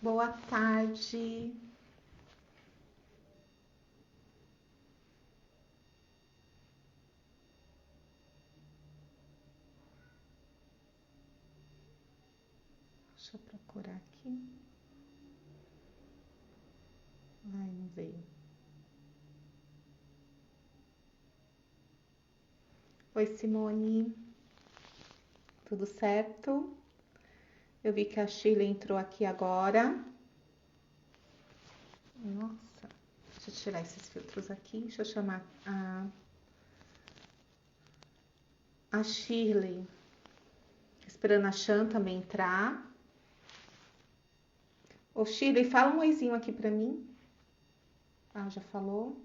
Boa tarde. Deixa eu procurar aqui. Ai, não veio. Oi, Simone. Tudo certo? Eu vi que a Sheila entrou aqui agora. Nossa, deixa eu tirar esses filtros aqui. Deixa eu chamar a Shirley. Esperando a Chan também entrar. Ô, Shirley, fala um oizinho aqui pra mim. Ah, já falou?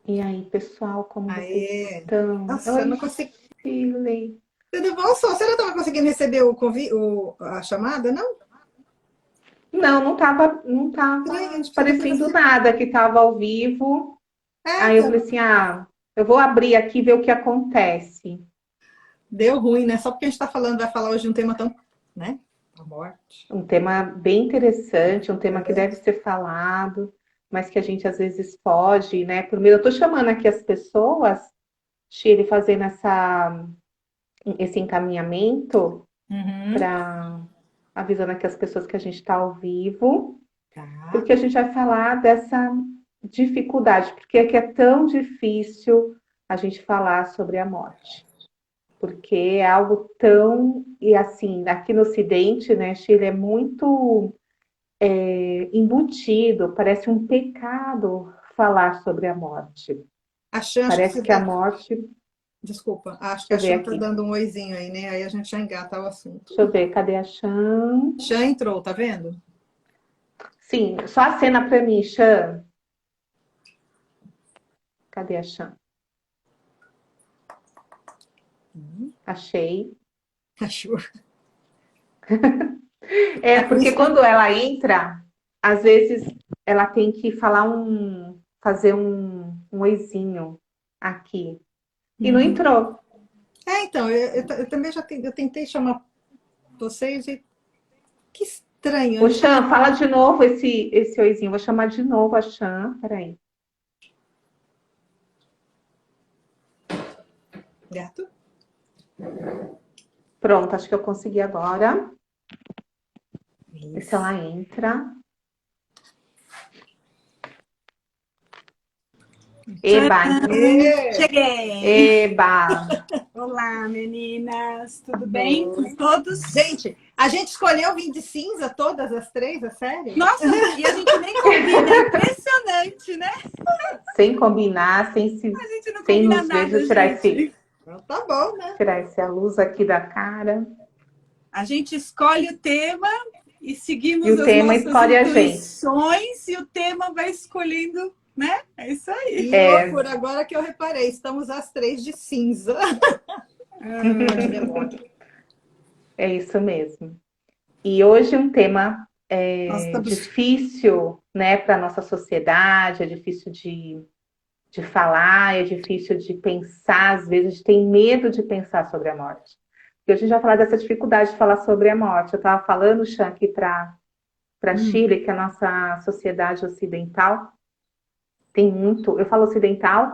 E aí, pessoal, como vocês Aê! estão? Nossa, eu Oi, não consegui. Shirley. Tudo bom, Sol? Você não estava conseguindo receber a chamada, não? Não, não tava Estranho, porque depois aparecendo você. nada que tava ao vivo. É, Aí eu falei então. assim, eu vou abrir aqui e ver o que acontece. Deu ruim, né? Só porque a gente está falando, vai falar hoje de um tema tão, né? A morte. Um tema bem interessante, um tema que É. deve ser falado, mas que a gente às vezes foge, né? Primeiro, eu tô chamando aqui as pessoas, Shirley, fazendo esse encaminhamento Uhum. para avisando aqui as pessoas que a gente está ao vivo, Tá. porque a gente vai falar dessa dificuldade, porque é que é tão difícil a gente falar sobre a morte. Porque é algo tão, e assim, aqui no Ocidente, né, Chile é muito embutido, parece um pecado falar sobre a morte. A Xan, acho que Parece você que a deve. morte, Desculpa, acho que deixa a eu ver Xan tá aqui, dando um oizinho aí, né? Aí a gente já engata o assunto. deixa eu ver, cadê a Chan? Xan entrou, tá vendo? Sim, só a cena para mim, Chan. Cadê a Chan? Achei. Achou. É, A porque Cris. quando ela entra, às vezes ela tem que fazer um oizinho aqui. E não Uhum. entrou. É, então, eu também eu tentei chamar vocês e que estranho, Ô, não tinha. Chan, fala de novo esse oizinho. Vou chamar de novo a Chan. Peraí. Gato? Pronto, acho que eu consegui agora. Ver se ela Isso. entra. Eba, Tcharam! Ê! Cheguei! eba. Olá, meninas! Tudo bem com Oi. todos? Gente, a gente escolheu vir de cinza todas as três, é sério? Nossa, e a gente nem combina, é impressionante, né? Sem combinar, A gente não sem combina nos ver. Deixa nada, eu tirar gente. Então tá bom, né? tirar essa luz aqui da cara. A gente escolhe o tema e E seguimos o as tema nossas escolhe a gente. intuições e o tema vai escolhendo, né? É isso aí. Que É, loucura, agora que eu reparei, estamos as três de cinza. De memória. é isso mesmo. E hoje um tema Nós estamos. difícil, né, para a nossa sociedade, é difícil de falar, é difícil de pensar, às vezes a gente tem medo de pensar sobre a morte. E hoje a gente vai falar dessa dificuldade de falar sobre a morte. Eu estava falando, Chan, aqui para Chile, que a nossa sociedade ocidental tem muito. Eu falo ocidental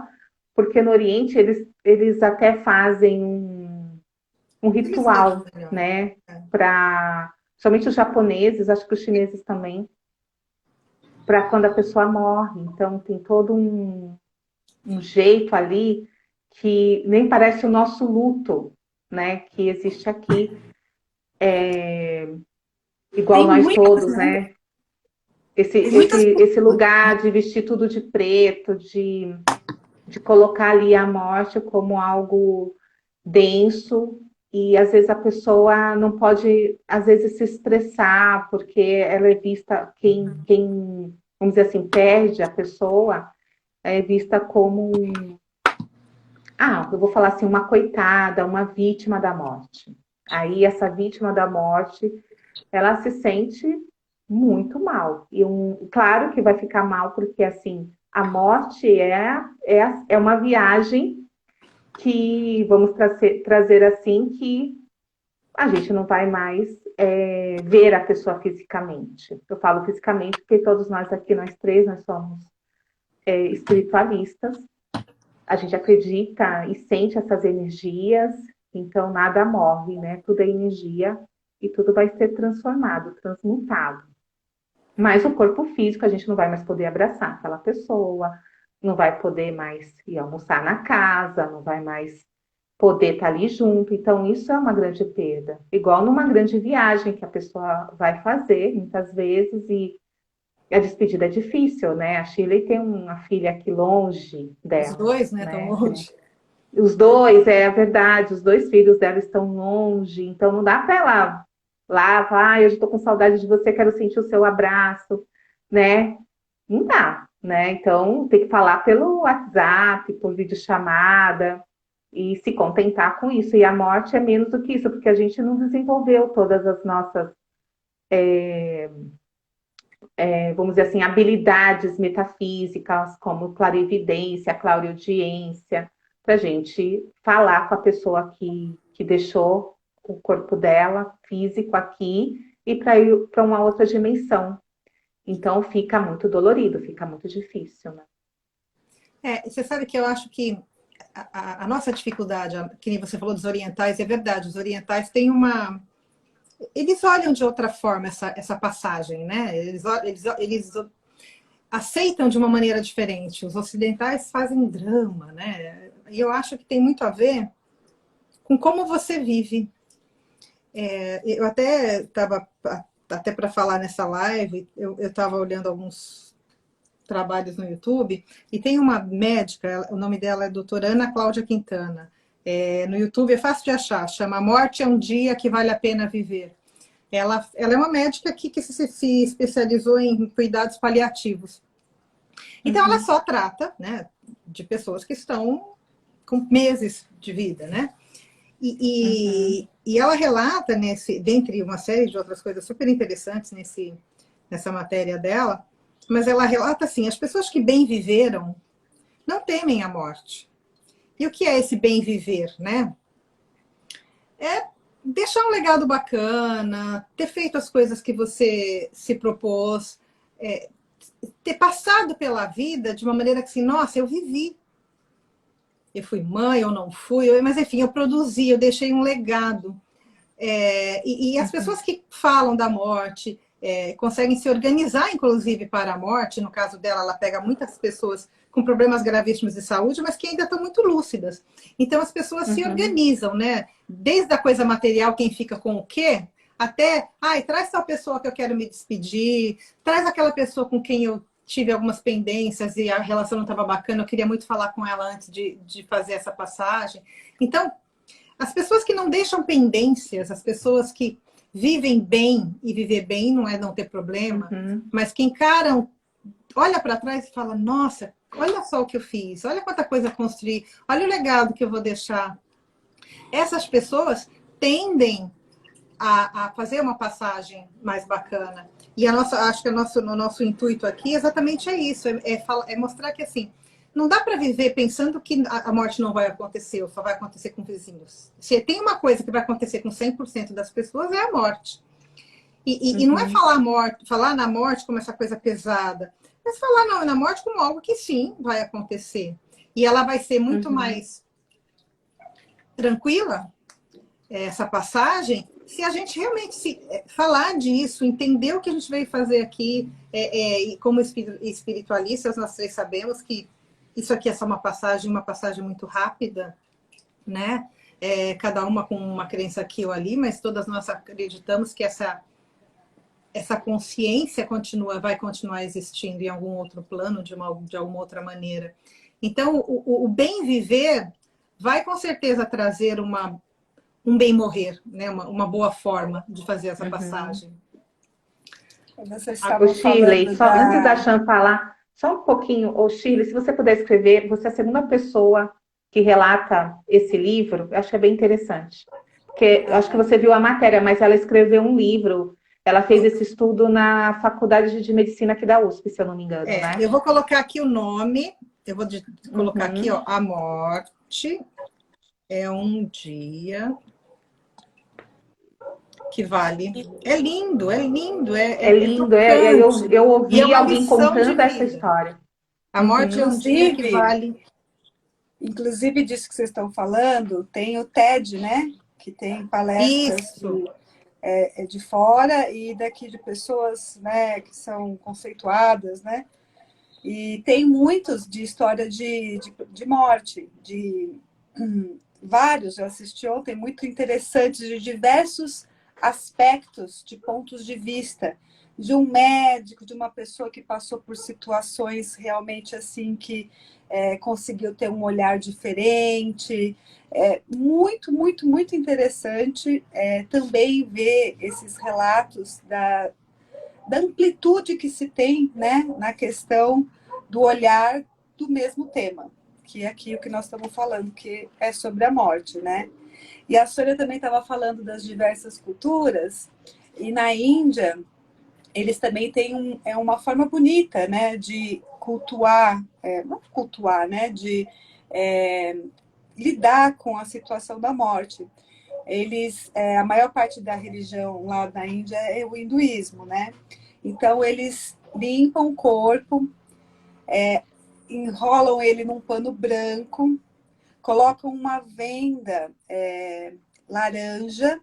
porque no Oriente eles até fazem um Eles lidam ritual, melhor. né? É. Para. Somente os japoneses, acho que os chineses também, para quando a pessoa morre. Então tem todo um jeito ali que nem parece o nosso luto, né? Que existe aqui, igual Tem nós muitas, todos, né? né? Esse, Tem esse, muitas esse culturas. lugar de vestir tudo de preto, de colocar ali a morte como algo denso e às vezes a pessoa não pode, às vezes, se expressar porque ela é vista, quem vamos dizer assim, perde a pessoa, é vista como, eu vou falar assim, uma coitada, uma vítima da morte. Aí essa vítima da morte, ela se sente muito mal. Claro que vai ficar mal porque assim, A morte é uma viagem que, vamos trazer assim, que a gente não vai mais ver a pessoa fisicamente. Eu falo fisicamente porque todos nós aqui, nós três, nós somos espiritualistas. A gente acredita e sente essas energias, então nada morre, né? Tudo é energia e tudo vai ser transformado, transmutado. Mas o corpo físico, a gente não vai mais poder abraçar aquela pessoa, não vai poder mais ir almoçar na casa, não vai mais poder estar ali junto. Então, isso é uma grande perda. Igual numa grande viagem que a pessoa vai fazer, muitas vezes, e a despedida é difícil, né? A Shirley tem uma filha aqui longe Os dela, dois, né, tão né? longe. Os dois, é a verdade, os dois filhos dela estão longe, então não dá para ela lá falar, eu estou com saudade de você, quero sentir o seu abraço, né? Não dá, né? Então tem que falar pelo WhatsApp, por videochamada e se contentar com isso. E a morte é menos do que isso, porque a gente não desenvolveu todas as nossas, vamos dizer assim, habilidades metafísicas, como clarividência, clareaudiência, para a gente falar com a pessoa que deixou o corpo dela, físico, aqui, e para ir para uma outra dimensão. Então fica muito dolorido, fica muito difícil, né? Você sabe que eu acho que a nossa dificuldade, que nem você falou dos orientais, é verdade, os orientais têm uma... Eles olham de outra forma essa passagem, né? Eles aceitam de uma maneira diferente. Os ocidentais fazem drama, né? E eu acho que tem muito a ver com como você vive. Eu até estava, até para falar nessa live, eu estava olhando alguns trabalhos no YouTube, e tem uma médica, o nome dela é doutora Ana Cláudia Quintana. No YouTube é fácil de achar, chama A Morte é um Dia que Vale a Pena Viver. Ela é uma médica que se especializou em cuidados paliativos. Então, ela só trata, né, de pessoas que estão com meses de vida, né? E ela relata, dentre uma série de outras coisas super interessantes nessa matéria dela, mas ela relata assim, as pessoas que bem viveram não temem a morte. E o que é esse bem viver, né? É deixar um legado bacana, ter feito as coisas que você se propôs, ter passado pela vida de uma maneira que assim, nossa, eu vivi. Eu fui mãe, eu não fui, mas enfim, eu produzi, eu deixei um legado. E as pessoas que falam da morte conseguem se organizar, inclusive, para a morte. No caso dela, ela pega muitas pessoas com problemas gravíssimos de saúde, mas que ainda estão muito lúcidas. Então, as pessoas se organizam, né? Desde a coisa material, quem fica com o quê, até, traz tal pessoa que eu quero me despedir, traz aquela pessoa com quem eu tive algumas pendências e a relação não estava bacana, eu queria muito falar com ela antes de fazer essa passagem. Então, as pessoas que não deixam pendências, as pessoas que vivem bem, e viver bem não é não ter problema, mas que encaram, olha para trás e fala, nossa, olha só o que eu fiz, olha quanta coisa eu construí, olha o legado que eu vou deixar. Essas pessoas tendem a fazer uma passagem mais bacana. E acho que o nosso intuito aqui exatamente é isso, é mostrar que assim, não dá para viver pensando que a morte não vai acontecer, ou só vai acontecer com vizinhos. Se tem uma coisa que vai acontecer com 100% das pessoas, é a morte. E não é falar na morte como essa coisa pesada, mas falar na morte como algo que sim, vai acontecer. E ela vai ser muito mais tranquila, essa passagem, se a gente realmente falar disso, entender o que a gente veio fazer aqui, e como espiritualistas, nós três sabemos que isso aqui é só uma passagem muito rápida, né? Cada uma com uma crença aqui ou ali, mas todas nós acreditamos que essa consciência vai continuar existindo em algum outro plano, de alguma outra maneira. Então, o bem viver vai com certeza trazer um bem morrer, né? Uma boa forma de fazer essa passagem. Shirley, só antes da Chan falar, só um pouquinho, Shirley, se você puder escrever, você é a segunda pessoa que relata esse livro, eu acho que é bem interessante. Porque eu acho que você viu a matéria, mas ela escreveu um livro Ela fez esse estudo na Faculdade de Medicina aqui da USP, se eu não me engano, né? Eu vou colocar aqui o nome, eu vou colocar aqui, Uhum. ó, a morte é um dia que vale. É lindo, é lindo, É é lindo, tocante. eu E é ouvi uma alguém lição de contando essa vida. história. A morte é Uhum. um dia que Inclusive, vale. inclusive disso que vocês estão falando, tem o TED, né? Que tem palestras Isso. de fora e daqui de pessoas, né, que são conceituadas, né? E tem muitos de história de morte, vários, eu assisti ontem, muito interessantes, de diversos aspectos, de pontos de vista, de um médico, de uma pessoa que passou por situações realmente assim, que conseguiu ter um olhar diferente. Muito, muito, muito interessante também ver esses relatos da amplitude que se tem, né, na questão do olhar do mesmo tema, que é aqui o que nós estamos falando, que é sobre a morte, né? E a Sônia também estava falando das diversas culturas, e na Índia, eles também têm uma forma bonita, né, de cultuar, não cultuar, né, de lidar com a situação da morte. A maior parte da religião lá na Índia é o hinduísmo, né? Então, eles limpam o corpo, enrolam ele num pano branco, colocam uma venda laranja,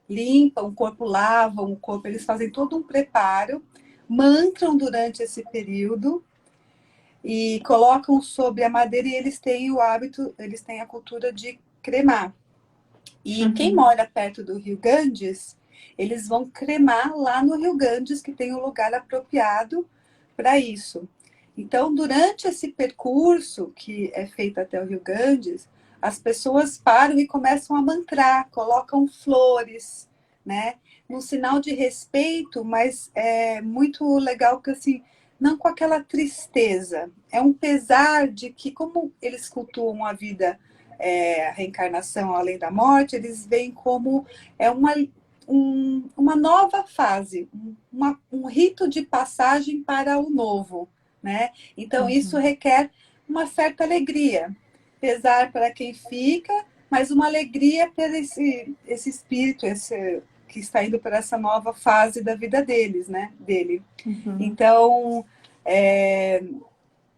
limpam o corpo, lavam o corpo, eles fazem todo um preparo, mantram durante esse período e colocam sobre a madeira e eles têm o hábito, eles têm a cultura de cremar. E quem mora perto do Rio Ganges, eles vão cremar lá no Rio Ganges, que tem um lugar apropriado para isso. Então, durante esse percurso que é feito até o Rio Ganges, as pessoas param e começam a mantrar, colocam flores, né? Num sinal de respeito, mas é muito legal que assim, não com aquela tristeza, é um pesar de que como eles cultuam a vida, a reencarnação além da morte, eles veem como uma nova fase, um rito de passagem para o novo, né? Então, isso requer uma certa alegria, pesar para quem fica, mas uma alegria para esse espírito, que está indo para essa nova fase da vida deles, né? Dele. Então,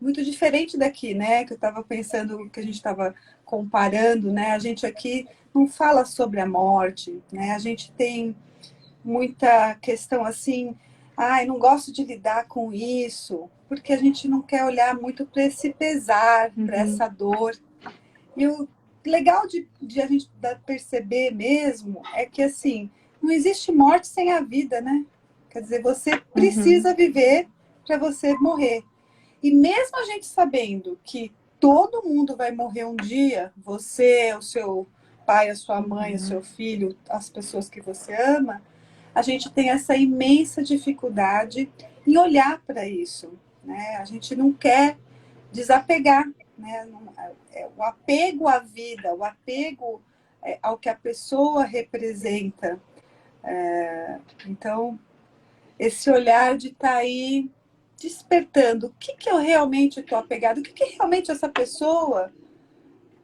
muito diferente daqui, né? Que eu estava pensando, que a gente estava comparando, né? A gente aqui não fala sobre a morte, né? A gente tem muita questão assim, ai, não gosto de lidar com isso, porque a gente não quer olhar muito para esse pesar, para essa dor. E o legal de a gente perceber mesmo é que, assim, não existe morte sem a vida, né? Quer dizer, você precisa viver para você morrer. E mesmo a gente sabendo que todo mundo vai morrer um dia, você, o seu pai, a sua mãe, o seu filho, as pessoas que você ama, a gente tem essa imensa dificuldade em olhar para isso, né? A gente não quer desapegar, né? O apego à vida, o apego ao que a pessoa representa. Então, esse olhar de estar aí despertando o que eu realmente estou apegado, o que realmente essa pessoa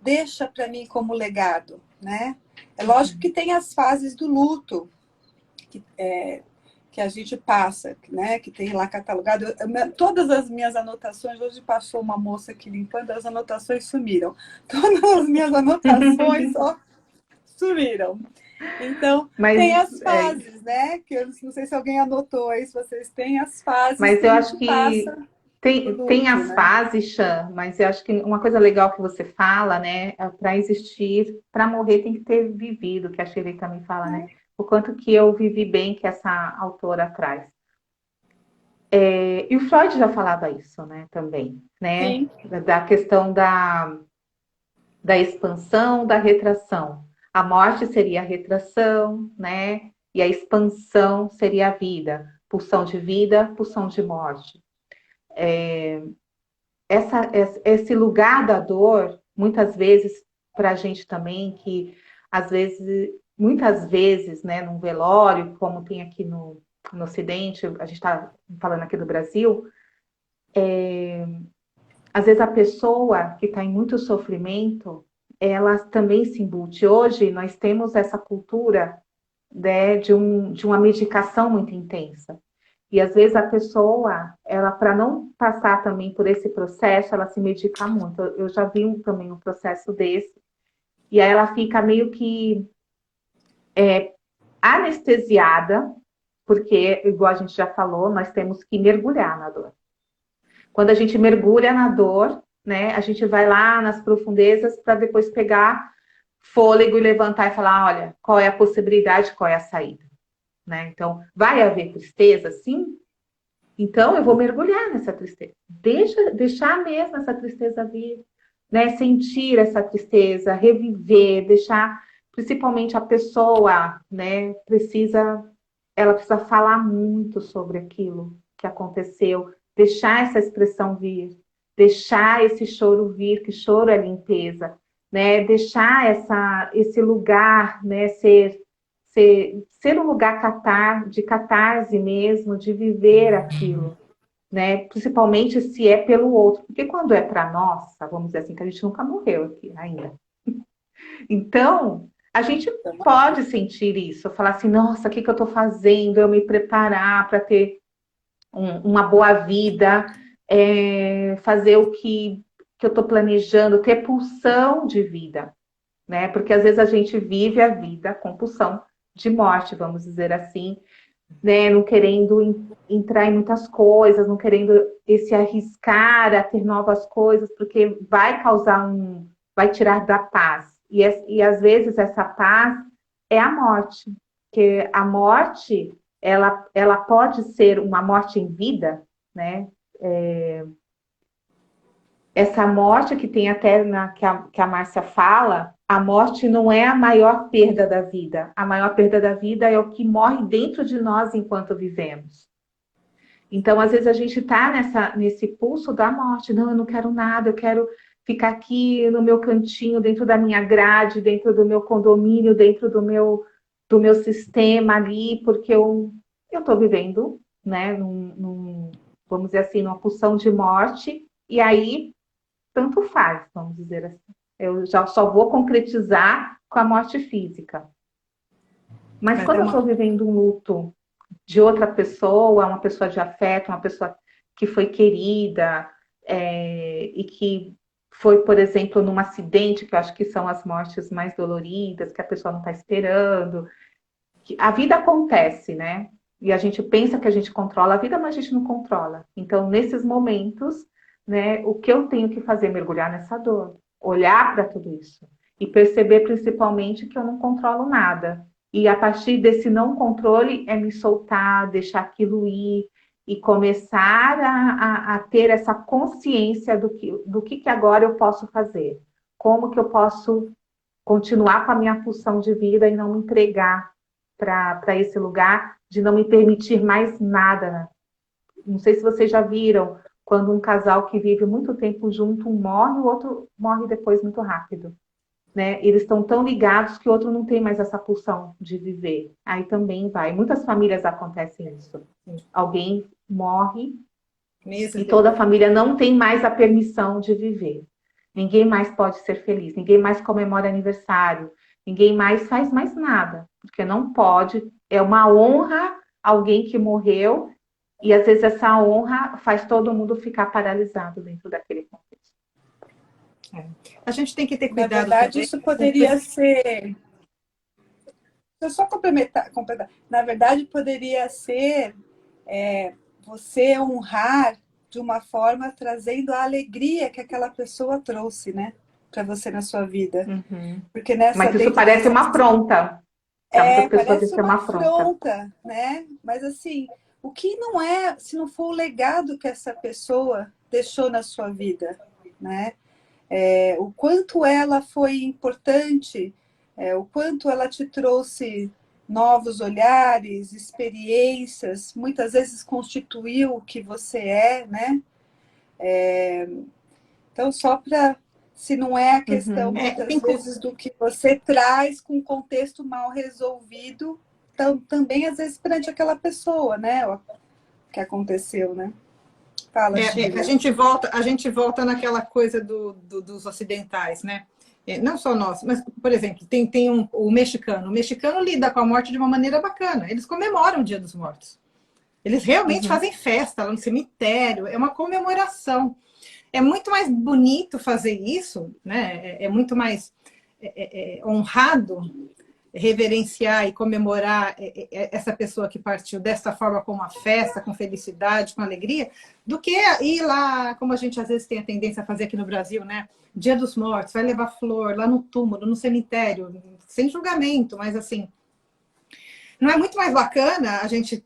deixa para mim como legado, né? É lógico que tem as fases do luto que a gente passa, né? Que tem lá catalogado. Todas as minhas anotações, hoje passou uma moça aqui limpando, as anotações sumiram. Todas as minhas anotações só sumiram. Então, tem Mas, as fases, né? Que eu não sei se alguém anotou aí, se vocês têm as fases mas que a eu gente acho passa que no tem luto, as né? fases, Chan, mas eu acho que uma coisa legal que você fala, né, para existir, para morrer tem que ter vivido, que a Shirley também fala, né? O quanto que eu vivi bem que essa autora traz. E o Freud já falava isso, né, também, né? Sim, Da questão da expansão, da retração. A morte seria a retração, né? E a expansão seria a vida, pulsão de morte. Esse lugar da dor, muitas vezes, para a gente também, que às vezes, muitas vezes, né, num velório, como tem aqui no Ocidente, a gente está falando aqui do Brasil, às vezes a pessoa que está em muito sofrimento, ela também se embute. Hoje nós temos essa cultura, né, de uma medicação muito intensa. E às vezes a pessoa, ela para não passar também por esse processo, ela se medica muito. Eu já vi também um processo desse. E aí ela fica meio que anestesiada, porque, igual a gente já falou, nós temos que mergulhar na dor. Quando a gente mergulha na dor, né, a gente vai lá nas profundezas para depois pegar fôlego e levantar e falar, olha, qual é a possibilidade, qual é a saída, né? Então, vai haver tristeza, sim? Então, eu vou mergulhar nessa tristeza. Deixar mesmo essa tristeza vir, né? Sentir essa tristeza, reviver, deixar, principalmente a pessoa, né? Ela precisa falar muito sobre aquilo que aconteceu, deixar essa expressão vir, deixar esse choro vir, que choro é limpeza, né? Deixar esse lugar, né? Ser um lugar de catarse mesmo, de viver aquilo, né? Principalmente se é pelo outro, porque quando é para nós, vamos dizer assim, que a gente nunca morreu aqui ainda. Então, a gente pode sentir isso, falar assim, nossa, o que eu estou fazendo? Eu me preparar para ter uma boa vida, fazer o que eu estou planejando, ter pulsão de vida, né? Porque às vezes a gente vive a vida com pulsão de morte, vamos dizer assim, né? Não querendo entrar em muitas coisas, não querendo se arriscar a ter novas coisas, porque vai vai tirar da paz. E às vezes essa paz é a morte, porque a morte, ela pode ser uma morte em vida, né? Essa morte que tem até que a Márcia fala, a morte não é a maior perda da vida. A maior perda da vida é o que morre dentro de nós enquanto vivemos. Então, às vezes, a gente está nesse pulso da morte. Não, eu não quero nada, eu quero ficar aqui no meu cantinho, dentro da minha grade, dentro do meu condomínio, dentro do meu sistema ali, porque eu estou vivendo, né, vamos dizer assim, numa pulsão de morte, e aí tanto faz, vamos dizer assim. Eu já só vou concretizar com a morte física. Mas quando eu estou vivendo um luto de outra pessoa, uma pessoa de afeto, uma pessoa que foi querida, e que foi, por exemplo, num acidente, que eu acho que são as mortes mais doloridas, que a pessoa não está esperando. A vida acontece, né? E a gente pensa que a gente controla a vida, mas a gente não controla. Então, nesses momentos, né, o que eu tenho que fazer? Mergulhar nessa dor, olhar para tudo isso e perceber principalmente que eu não controlo nada. E a partir desse não controle é me soltar, deixar aquilo ir e começar a ter essa consciência do que agora eu posso fazer. Como que eu posso continuar com a minha pulsão de vida e não me entregar para esse lugar, de não me permitir mais nada, né? Não sei se vocês já viram, quando um casal que vive muito tempo junto, um morre, o outro morre depois muito rápido, né? Eles estão tão ligados que o outro não tem mais essa pulsão de viver. Aí também vai. Muitas famílias acontecem isso. Alguém morre e toda a família não tem mais a permissão de viver. Ninguém mais pode ser feliz, ninguém mais comemora aniversário, ninguém mais faz mais nada, porque não pode. É uma honra alguém que morreu, e às vezes essa honra faz todo mundo ficar paralisado dentro daquele contexto. A gente tem que ter cuidado. Na verdade, também. isso poderia ser. Deixa eu só complementar. Na verdade, poderia ser você honrar de uma forma trazendo a alegria que aquela pessoa trouxe, né, para você na sua vida. Uhum. Porque nessa, mas isso parece uma afronta. Parece uma afronta, né? Mas assim, o que não é, se não for o legado que essa pessoa deixou na sua vida, né? O quanto ela foi importante, o quanto ela te trouxe novos olhares, experiências, muitas vezes constituiu o que você é, né? Então, só para, se não é a questão, muitas vezes, do que você traz com um contexto mal resolvido, também, às vezes, perante aquela pessoa, né? O que aconteceu, né? Fala, Sheila. A gente volta naquela coisa dos ocidentais, né? Não só nós, mas, por exemplo, tem o mexicano. O mexicano lida com a morte de uma maneira bacana. Eles comemoram o Dia dos Mortos. Eles realmente fazem festa lá no cemitério. É uma comemoração. É muito mais bonito fazer isso, né? É muito mais honrado reverenciar e comemorar essa pessoa que partiu dessa forma, com uma festa, com felicidade, com alegria, do que ir lá, como a gente às vezes tem a tendência a fazer aqui no Brasil, né? Dia dos Mortos, vai levar flor lá no túmulo, no cemitério, sem julgamento, mas assim, não é muito mais bacana a gente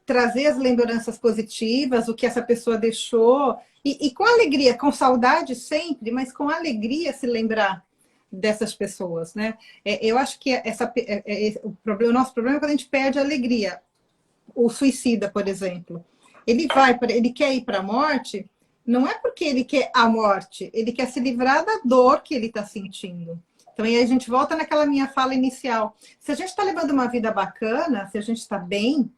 trazer as lembranças positivas, o que essa pessoa deixou, e com alegria, com saudade sempre, mas com alegria se lembrar dessas pessoas, né? Eu acho que o nosso problema é quando a gente perde a alegria. O suicida, por exemplo, ele quer ir para a morte, não é porque ele quer a morte, ele quer se livrar da dor que ele está sentindo. Então, aí a gente volta naquela minha fala inicial. Se a gente está levando uma vida bacana, se a gente está bem,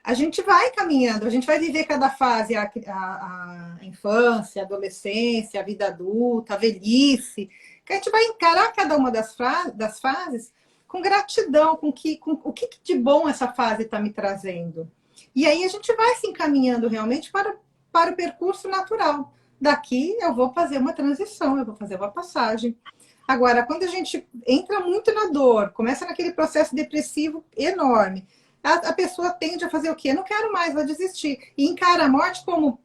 a gente vai caminhando, a gente vai viver cada fase, a infância, a adolescência, a vida adulta, a velhice, que a gente vai encarar cada uma das fases com gratidão, com o que de bom essa fase está me trazendo. E aí a gente vai se encaminhando realmente para o percurso natural. Daqui eu vou fazer uma transição, eu vou fazer uma passagem. Agora, quando a gente entra muito na dor, começa naquele processo depressivo enorme, a pessoa tende a fazer o quê? Não quero mais, vou desistir. E encara a morte como,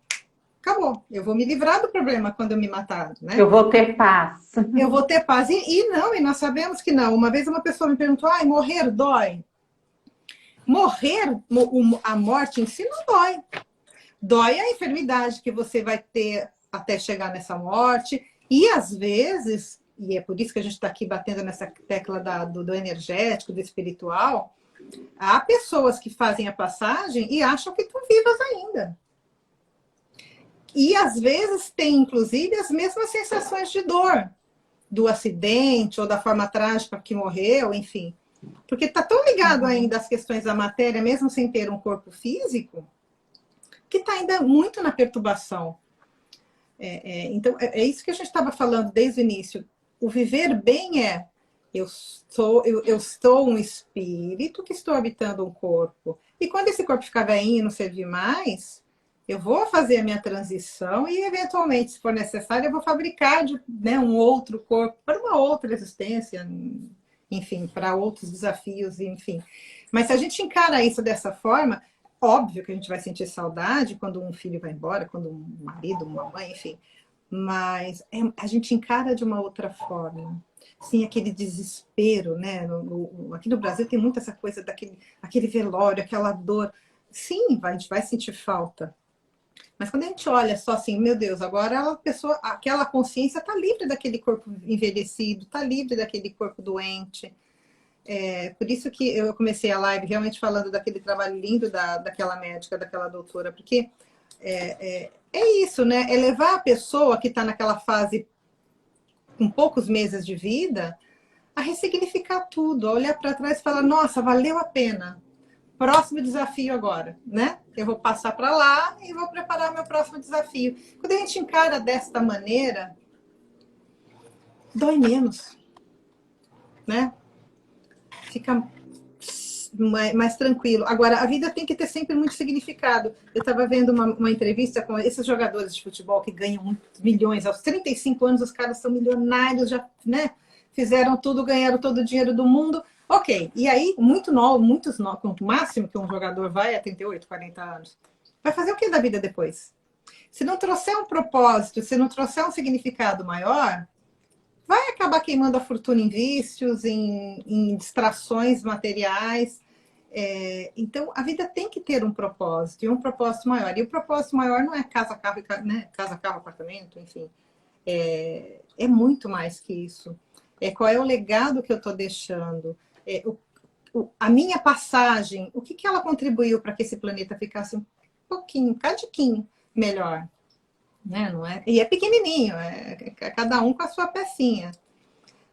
acabou, eu vou me livrar do problema quando eu me matar, né? Eu vou ter paz. Eu vou ter paz. E nós sabemos que não. Uma vez uma pessoa me perguntou, morrer dói? Morrer, a morte em si não dói. Dói a enfermidade que você vai ter até chegar nessa morte. E às vezes, e é por isso que a gente está aqui batendo nessa tecla do energético, do espiritual, há pessoas que fazem a passagem e acham que estão vivas ainda. E às vezes tem, inclusive, as mesmas sensações de dor do acidente ou da forma trágica que morreu, enfim. Porque está tão ligado ainda às questões da matéria, mesmo sem ter um corpo físico, que está ainda muito na perturbação. Então, é isso que a gente estava falando desde o início. O viver bem eu sou um espírito que estou habitando um corpo. E quando esse corpo ficar velhinho e não servir mais, eu vou fazer a minha transição e, eventualmente, se for necessário, eu vou fabricar um outro corpo para uma outra existência, enfim, para outros desafios, enfim. Mas se a gente encara isso dessa forma, óbvio que a gente vai sentir saudade quando um filho vai embora, quando um marido, uma mãe, enfim. Mas a gente encara de uma outra forma. Sim, aquele desespero, né? Aqui no Brasil tem muito essa coisa aquele velório, aquela dor. Sim, a gente vai sentir falta. Mas quando a gente olha só assim, meu Deus, agora aquela consciência está livre daquele corpo envelhecido, está livre daquele corpo doente. Por isso que eu comecei a live realmente falando daquele trabalho lindo daquela médica, daquela doutora, porque é isso, né? É levar a pessoa que está naquela fase com poucos meses de vida a ressignificar tudo, a olhar para trás e falar, nossa, valeu a pena. Próximo desafio agora, né? Eu vou passar para lá e vou preparar o meu próximo desafio. Quando a gente encara desta maneira, dói menos, né? Fica mais tranquilo. Agora, a vida tem que ter sempre muito significado. Eu estava vendo uma entrevista com esses jogadores de futebol que ganham milhões. Aos 35 anos, os caras são milionários, já, né? Fizeram tudo, ganharam todo o dinheiro do mundo. Ok, e aí, muitos quanto máximo que um jogador vai é 38, 40 anos. Vai fazer o que da vida depois? Se não trouxer um propósito, se não trouxer um significado maior, vai acabar queimando a fortuna em vícios, em distrações materiais. Então, a vida tem que ter um propósito, e um propósito maior. E o propósito maior não é casa, carro, né? Casa, carro, apartamento, enfim. É muito mais que isso. Qual é o legado que eu estou deixando? A minha passagem, o que ela contribuiu para que esse planeta ficasse um pouquinho, um cadiquinho melhor? Né? Não é? E é pequenininho, cada um com a sua pecinha.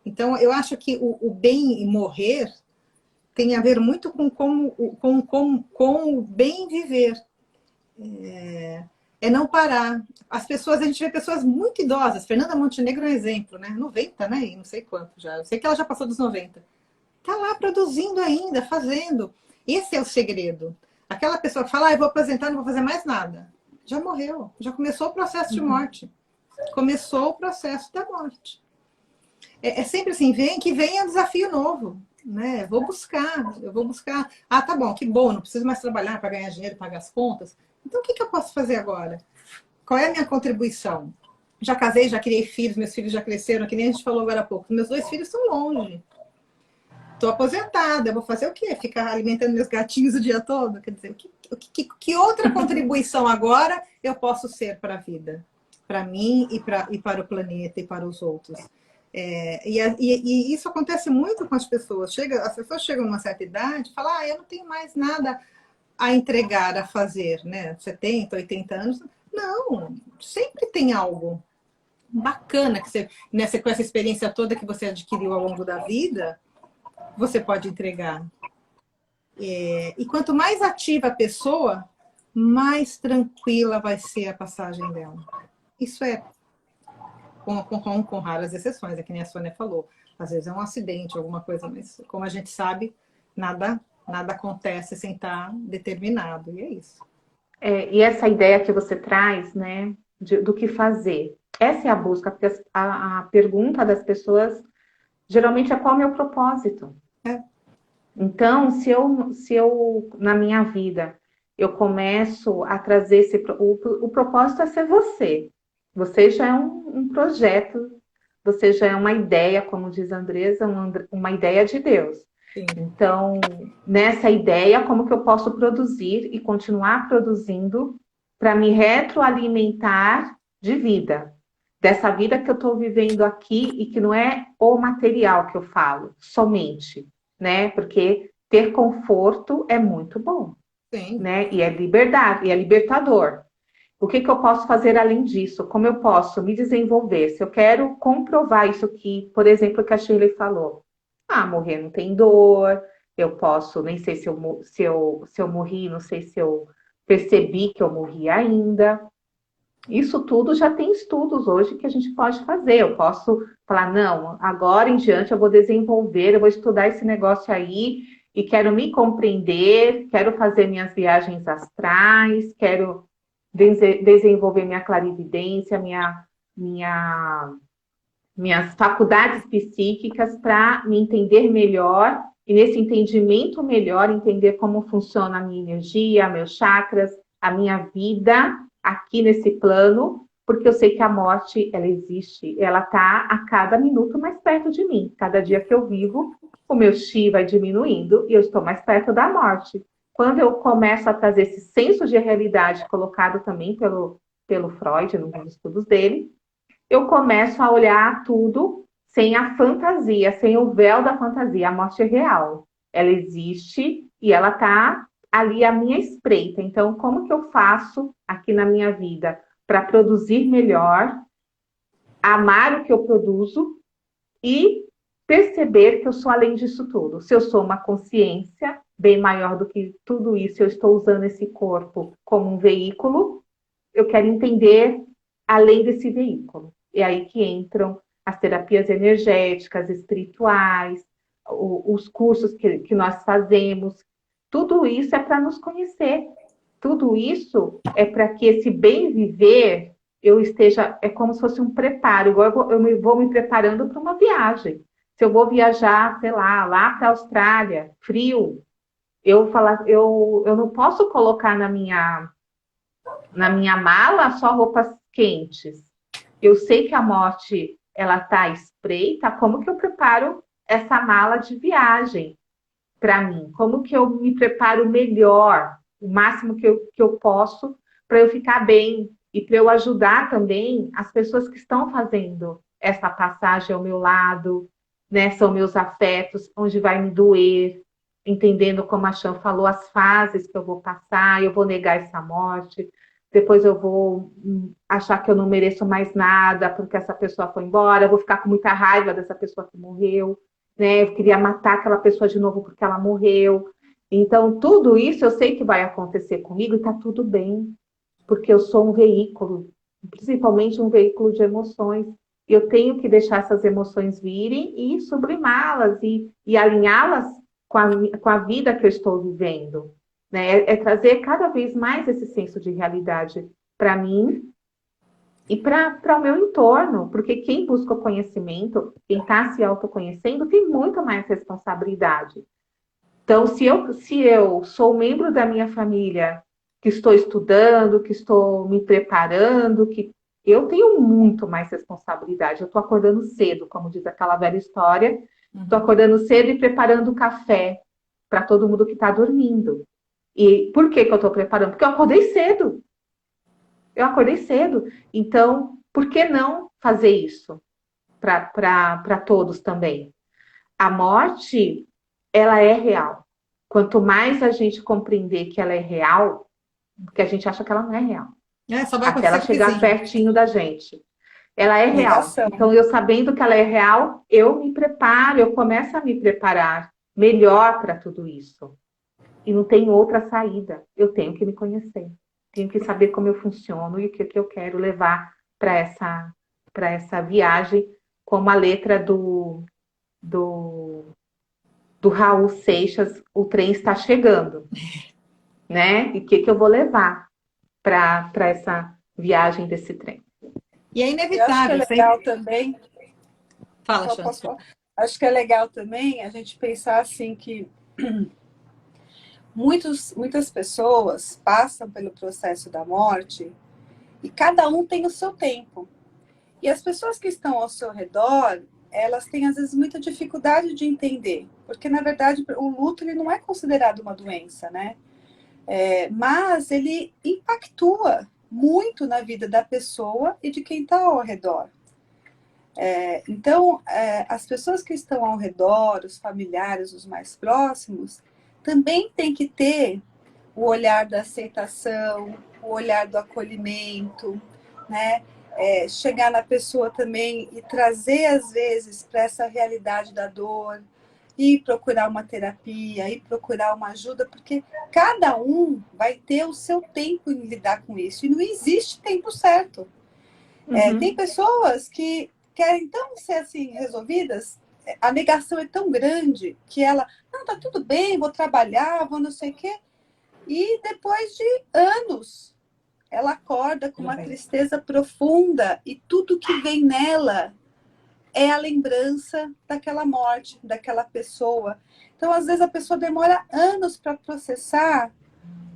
Então, eu acho que o bem e morrer tem a ver muito com o bem viver. É não parar. As pessoas, a gente vê pessoas muito idosas. Fernanda Montenegro é um exemplo, né? 90, né? E não sei quanto já. Eu sei que ela já passou dos 90. Tá lá produzindo ainda, fazendo. Esse é o segredo. Aquela pessoa que fala, eu vou aposentar, não vou fazer mais nada. Já morreu. Já começou o processo de morte. Começou o processo da morte. É sempre assim, que venha um desafio novo. Né? Eu vou buscar. Ah, tá bom, que bom, não preciso mais trabalhar para ganhar dinheiro, pagar as contas. Então, o que eu posso fazer agora? Qual é a minha contribuição? Já casei, já criei filhos, meus filhos já cresceram, que nem a gente falou agora há pouco. Meus 2 filhos estão longe. Estou aposentada, eu vou fazer o quê? Ficar alimentando meus gatinhos o dia todo? Quer dizer, que outra contribuição agora eu posso ser para a vida? Para mim e para o planeta e para os outros. E isso acontece muito com as pessoas. As pessoas chegam numa certa idade e falam, eu não tenho mais nada a entregar, a fazer, né? 70, 80 anos. Não, sempre tem algo bacana que você, com essa experiência toda que você adquiriu ao longo da vida, você pode entregar. E quanto mais ativa a pessoa, mais tranquila vai ser a passagem dela. Isso é com raras exceções, é que nem a Sônia falou. Às vezes é um acidente, alguma coisa, mas como a gente sabe, nada acontece sem estar determinado, e é isso. E essa ideia que você traz, né, do que fazer, essa é a busca, porque a pergunta das pessoas geralmente é qual é o meu propósito. Então, se eu, na minha vida, eu começo a trazer o propósito é ser você. Você já é um projeto, você já é uma ideia, como diz a Andresa, uma ideia de Deus. Sim. Então, nessa ideia, como que eu posso produzir e continuar produzindo para me retroalimentar de vida? Dessa vida que eu estou vivendo aqui e que não é o material que eu falo, somente, né? Porque ter conforto é muito bom, Sim. né? E é liberdade, e é libertador. O que eu posso fazer além disso? Como eu posso me desenvolver? Se eu quero comprovar isso que, por exemplo, que a Shirley falou. Morrer não tem dor, eu posso, nem sei se eu morri, não sei se eu percebi que eu morri ainda. Isso tudo já tem estudos hoje que a gente pode fazer. Eu posso falar, não, agora em diante eu vou desenvolver, eu vou estudar esse negócio aí e quero me compreender, quero fazer minhas viagens astrais, quero desenvolver minha clarividência, minhas faculdades psíquicas para me entender melhor e nesse entendimento melhor entender como funciona a minha energia, meus chakras, a minha vida aqui nesse plano, porque eu sei que a morte, ela existe, ela está a cada minuto mais perto de mim. Cada dia que eu vivo, o meu chi vai diminuindo e eu estou mais perto da morte. Quando eu começo a trazer esse senso de realidade colocado também pelo Freud, nos estudos dele, eu começo a olhar tudo sem a fantasia, sem o véu da fantasia. A morte é real. Ela existe e ela está ali à minha espreita. Então, como que eu faço aqui na minha vida para produzir melhor, amar o que eu produzo e perceber que eu sou além disso tudo? Se eu sou uma consciência bem maior do que tudo isso, eu estou usando esse corpo como um veículo, eu quero entender além desse veículo. É aí que entram as terapias energéticas, espirituais, os cursos que nós fazemos. Tudo isso é para nos conhecer. Tudo isso é para que esse bem viver eu esteja, é como se fosse um preparo, igual eu vou me preparando para uma viagem. Se eu vou viajar, sei lá para a Austrália, frio, eu não posso colocar na minha mala só roupas quentes. Eu sei que a morte ela está à espreita. Como que eu preparo essa mala de viagem para mim? Como que eu me preparo melhor, o máximo que eu posso, para eu ficar bem e para eu ajudar também as pessoas que estão fazendo essa passagem ao meu lado, né? São meus afetos, onde vai me doer, entendendo como a Chan falou, as fases que eu vou passar, eu vou negar essa morte, depois eu vou achar que eu não mereço mais nada porque essa pessoa foi embora, eu vou ficar com muita raiva dessa pessoa que morreu. né? Eu queria matar aquela pessoa de novo porque ela morreu. Então, tudo isso eu sei que vai acontecer comigo e tá tudo bem, porque eu sou um veículo, principalmente um veículo de emoções. Eu tenho que deixar essas emoções virem e sublimá-las e alinhá-las com a vida que eu estou vivendo. Né? É trazer cada vez mais esse senso de realidade para mim e para o meu entorno, porque quem busca o conhecimento, quem está se autoconhecendo, tem muito mais responsabilidade. Então, se eu sou membro da minha família que estou estudando, que estou me preparando, que eu tenho muito mais responsabilidade. Eu estou acordando cedo, como diz aquela velha história, estou acordando cedo e preparando café para todo mundo que está dormindo. E por que eu estou preparando? Porque eu acordei cedo. Eu acordei cedo. Então, por que não fazer isso para todos também? A morte, ela é real. Quanto mais a gente compreender que ela é real, porque a gente acha que ela não é real. Só vai Até ela acontecer chegar pertinho da gente. Ela é real. Negação. Então, eu sabendo que ela é real, eu me preparo, eu começo a me preparar melhor para tudo isso. E não tem outra saída. Eu tenho que me conhecer. Tenho que saber como eu funciono e o que eu quero levar para essa viagem, como a letra do Raul Seixas, o trem está chegando, né? E o que eu vou levar para essa viagem desse trem? E é Eu acho que é inevitável. legal também. Fala, Só posso falar? Acho que é legal também a gente pensar assim que muitas pessoas passam pelo processo da morte e cada um tem o seu tempo. E as pessoas que estão ao seu redor, elas têm às vezes muita dificuldade de entender, porque na verdade o luto ele não é considerado uma doença, né? Mas ele impactua muito na vida da pessoa e de quem está ao redor. Então, as pessoas que estão ao redor, os familiares, os mais próximos, também têm que ter o olhar da aceitação, o olhar do acolhimento, né? Chegar na pessoa também e trazer, às vezes, para essa realidade da dor, e procurar uma terapia, e procurar uma ajuda, porque cada um vai ter o seu tempo em lidar com isso, e não existe tempo certo. Tem pessoas que querem tão ser assim resolvidas, a negação é tão grande que ela, não, tá tudo bem, vou trabalhar, vou não sei o quê, e depois de anos, ela acorda com uma tristeza profunda e tudo que vem nela é a lembrança daquela morte, daquela pessoa. Então, às vezes, a pessoa demora anos para processar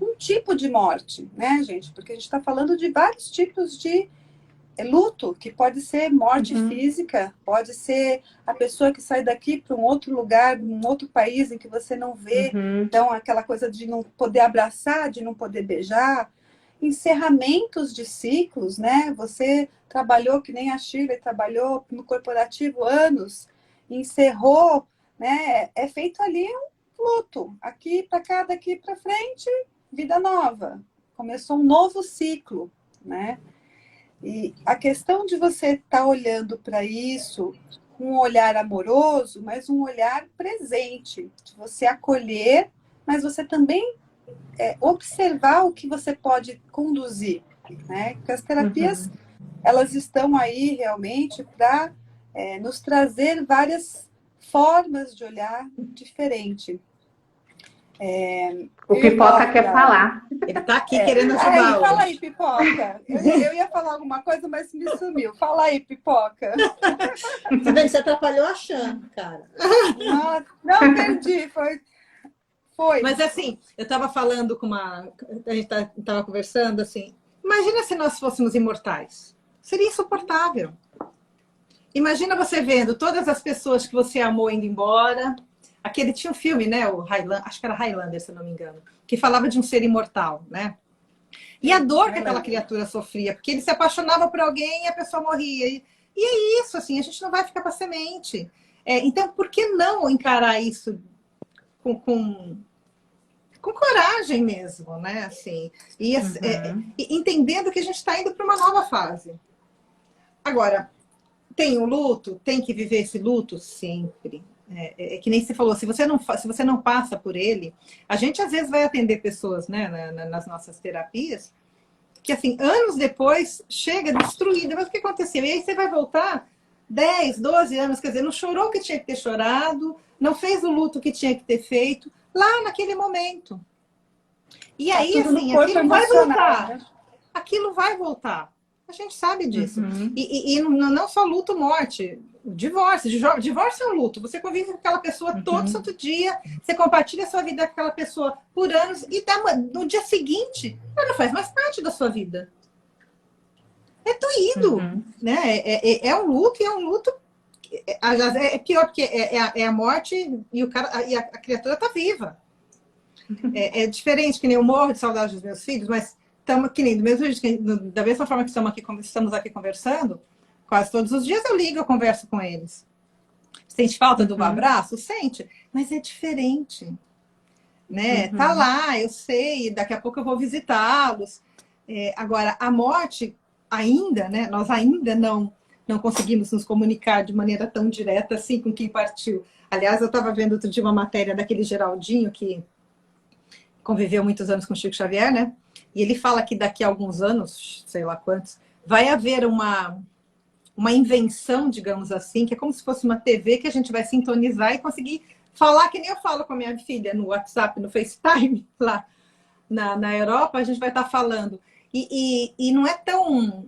um tipo de morte, né, gente? Porque a gente está falando de vários tipos de luto, que pode ser morte física, pode ser a pessoa que sai daqui para um outro lugar, um outro país em que você não vê. Então, aquela coisa de não poder abraçar, de não poder beijar. Encerramentos de ciclos, né? Você trabalhou, que nem a Shirley trabalhou no corporativo anos, encerrou, né? É feito ali um luto. Aqui para cá, daqui para frente, vida nova. Começou um novo ciclo, né? E a questão de você estar olhando para isso com um olhar amoroso, mas um olhar presente, de você acolher, mas você também observar o que você pode conduzir, né? Porque as terapias, elas estão aí realmente para nos trazer várias formas de olhar diferente. O Pipoca quer falar. Ele está aqui querendo ajudar. Fala aí, Pipoca. Eu ia falar alguma coisa, mas me sumiu. Fala aí, Pipoca. Você atrapalhou achando, cara. Não entendi. Foi. Mas assim, eu estava falando com a gente estava conversando assim, imagina se nós fôssemos imortais. Seria insuportável. Imagina você vendo todas as pessoas que você amou indo embora. Tinha um filme, né? Acho que era Highlander, se eu não me engano, que falava de um ser imortal, né? E a dor que aquela criatura sofria, porque ele se apaixonava por alguém e a pessoa morria. E é isso, assim, a gente não vai ficar para semente. Então, por que não encarar isso com coragem mesmo, né? Assim, e entendendo que a gente está indo para uma nova fase. Agora, tem o luto, tem que viver esse luto sempre. É que nem você falou, se você não passa por ele, a gente às vezes vai atender pessoas, né, nas nossas terapias, que assim, anos depois, chega destruída, mas o que aconteceu? E aí você vai voltar 10, 12 anos, quer dizer, não chorou o que tinha que ter chorado, não fez o luto que tinha que ter feito, lá naquele momento. E Tá aí, tudo no assim, corpo aquilo vai emocional, voltar. né? Aquilo vai voltar. A gente sabe disso. Uhum, E não só luto, morte. Divórcio. Divórcio é um luto. Você convive com aquela pessoa todo uhum, santo dia, você compartilha a sua vida com aquela pessoa por anos, e no dia seguinte, ela não faz mais parte da sua vida. É doído. uhum, Né? É um luto, e é um luto. É pior, porque é a morte e, a criatura está viva. É diferente, que nem eu morro de saudade dos meus filhos, mas estamos que nem do mesmo jeito, da mesma forma que estamos aqui conversando, quase todos os dias eu ligo, eu converso com eles. Sente falta do uhum, abraço? Sente, mas é diferente, né? Tá uhum. lá, eu sei, daqui a pouco eu vou visitá-los. Agora, a morte ainda, né? Nós ainda não conseguimos nos comunicar de maneira tão direta assim com quem partiu. Aliás, eu estava vendo outro dia uma matéria daquele Geraldinho que conviveu muitos anos com Chico Xavier, né? E ele fala que daqui a alguns anos, sei lá quantos, vai haver uma invenção, digamos assim, que é como se fosse uma TV que a gente vai sintonizar e conseguir falar, que nem eu falo com a minha filha no WhatsApp, no FaceTime, lá na Europa, a gente vai estar falando. E não é tão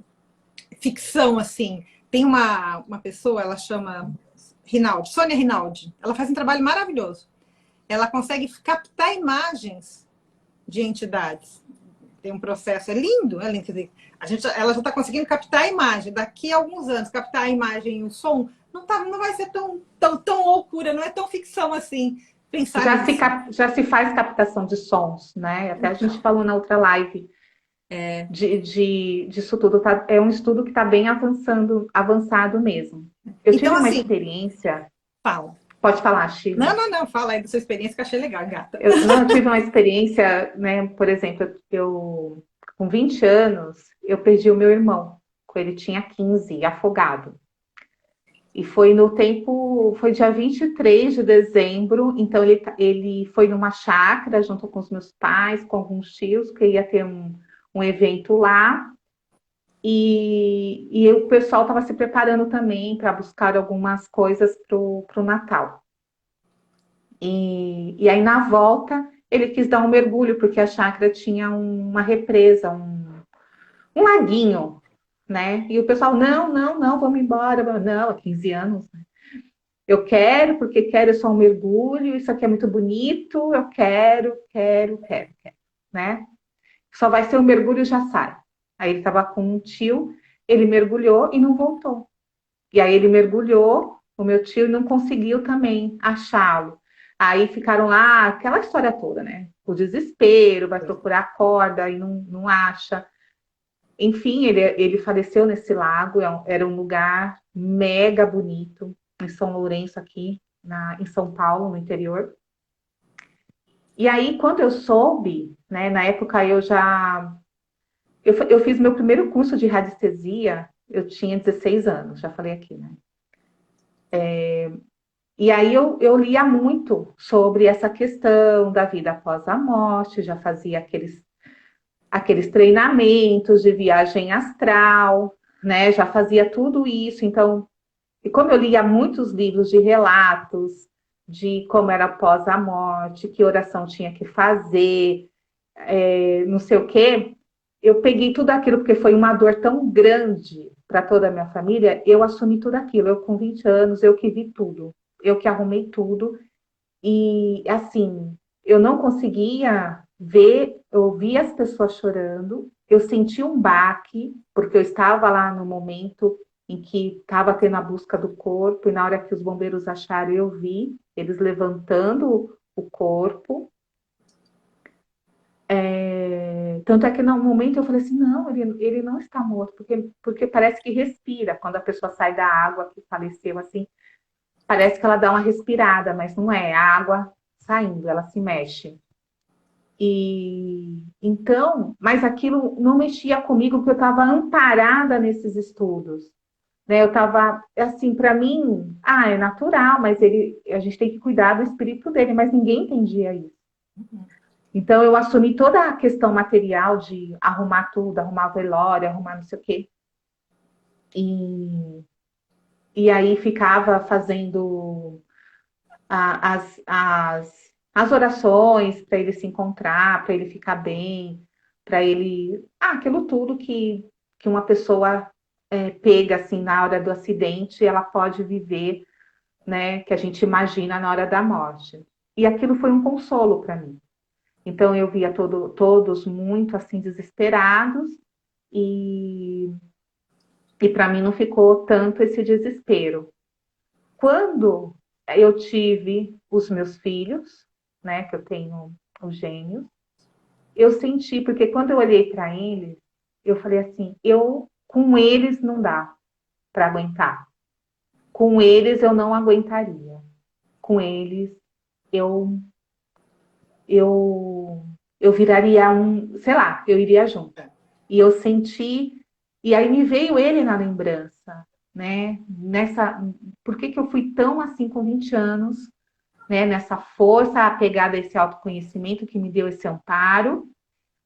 ficção assim. Tem uma pessoa, ela chama Rinaldi, Sônia Rinaldi. Ela faz um trabalho maravilhoso. Ela consegue captar imagens de entidades. Tem um processo, é lindo, é lindo. Quer dizer, ela já está conseguindo captar a imagem. Daqui a alguns anos, captar a imagem e o som, não vai ser tão loucura, não é tão ficção assim, pensar nisso. Já se faz captação de sons, né? Até a gente Então, falou na outra live disso tudo. É um estudo que está bem avançado mesmo. Eu então, tive uma assim, experiência. fala. Pode falar, Sheila. Não, fala aí da sua experiência que eu achei legal, gata. Eu tive uma experiência, né? Por exemplo, com 20 anos, eu perdi o meu irmão. Ele tinha 15, afogado. E foi no tempo, foi dia 23 de dezembro, então ele foi numa chácara junto com os meus pais, com alguns tios, que ia ter um evento lá, e o pessoal estava se preparando também para buscar algumas coisas para o Natal. E aí, na volta, ele quis dar um mergulho, porque a chácara tinha uma represa, um laguinho, né? E o pessoal, não, vamos embora. Não, há 15 anos. Eu quero, porque quero só um mergulho, isso aqui é muito bonito, eu quero, né? Só vai ser um mergulho e já sai. Aí ele estava com um tio, ele mergulhou e não voltou. E aí ele mergulhou, o meu tio não conseguiu também achá-lo. Aí ficaram lá, aquela história toda, né? O desespero, vai procurar a corda e não acha. Enfim, ele faleceu nesse lago, era um lugar mega bonito, em São Lourenço, aqui em São Paulo, no interior. E aí, quando eu soube, né, na época eu fiz meu primeiro curso de radiestesia, eu tinha 16 anos, já falei aqui, né? E aí eu lia muito sobre essa questão da vida após a morte, já fazia aqueles treinamentos de viagem astral, né? Já fazia tudo isso. Então, e como eu lia muitos livros de relatos de como era após a morte, que oração tinha que fazer, não sei o quê, eu peguei tudo aquilo, porque foi uma dor tão grande para toda a minha família, eu assumi tudo aquilo. Eu, com 20 anos, eu que vi tudo, eu que arrumei tudo. E, assim, eu não conseguia ver, eu ouvia as pessoas chorando, eu senti um baque, porque eu estava lá no momento em que estava tendo a busca do corpo, e na hora que os bombeiros acharam, eu vi eles levantando o corpo. Tanto é que no momento eu falei assim, não, ele não está morto, porque parece que respira. Quando a pessoa sai da água que faleceu, assim, parece que ela dá uma respirada, mas não é, a água saindo, ela se mexe. E então, mas aquilo não mexia comigo, porque eu estava amparada nesses estudos. né? Eu tava, assim, para mim, é natural, mas a gente tem que cuidar do espírito dele, mas ninguém entendia isso. Então eu assumi toda a questão material de arrumar tudo, arrumar o velório, arrumar não sei o quê. E, e aí ficava fazendo as orações para ele se encontrar, para ele ficar bem, para ele. Aquilo tudo que uma pessoa pega assim na hora do acidente, ela pode viver, né? Que a gente imagina na hora da morte. E aquilo foi um consolo para mim. Então eu via todos muito assim desesperados e para mim não ficou tanto esse desespero. Quando eu tive os meus filhos, né, que eu tenho os gêmeos, eu senti, porque quando eu olhei para eles, eu falei assim, com eles não dá para aguentar. Com eles eu não aguentaria. Com eles eu eu eu viraria sei lá, eu iria junto. E eu senti, e aí me veio ele na lembrança, né? Por que eu fui tão assim com 20 anos, né? Nessa força apegada a esse autoconhecimento que me deu esse amparo,